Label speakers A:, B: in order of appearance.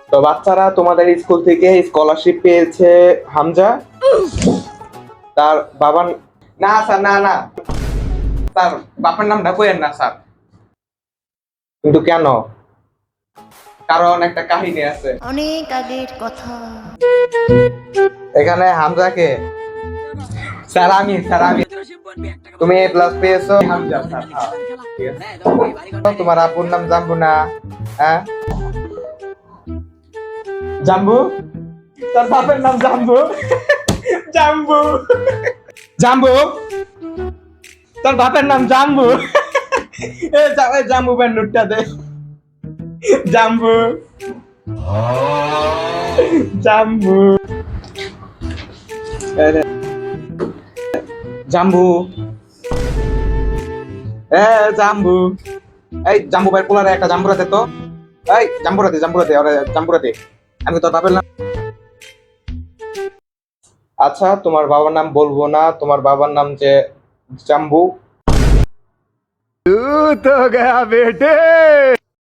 A: তো বাচ্চারা, তোমাদের স্কুল থেকে স্কলারশিপ পেয়েছে হামজা। তার বাবার, না স্যার, না না স্যার, বাবার নামটা কইেন না স্যার। কিন্তু কেন? কারণ একটা কাহিনী আছে।
B: অনেক আগের কথা।
A: এখানে হামজাকে, স্যার আমি তুমি এ প্লাস পেয়েছো হামজা স্যার। হ্যাঁ, ঠিক আছে। তোমার আপুর নাম জাম্বু না? হ্যাঁ, জাম্বু। তোর বাপের নাম জাম্বু। জাম্বু, জাম্বু, তোর বাপের নাম জাম্বু। এ জাম্বু বেন নুটটা দে। জাম্বু, জাম্বু, জাম্বু, জাম্বু। এই জাম্বু ভাই পোলারে একটা জাম্বুরাতে তো। এই জাম্বুরাতে ওরে জাম্বুরাতে। আমি তোর বাপের নাম। আচ্ছা, তোমার বাবার নাম বলবো না, তোমার বাবার নাম যে জাম্বু।
C: तू तो गया बेटे।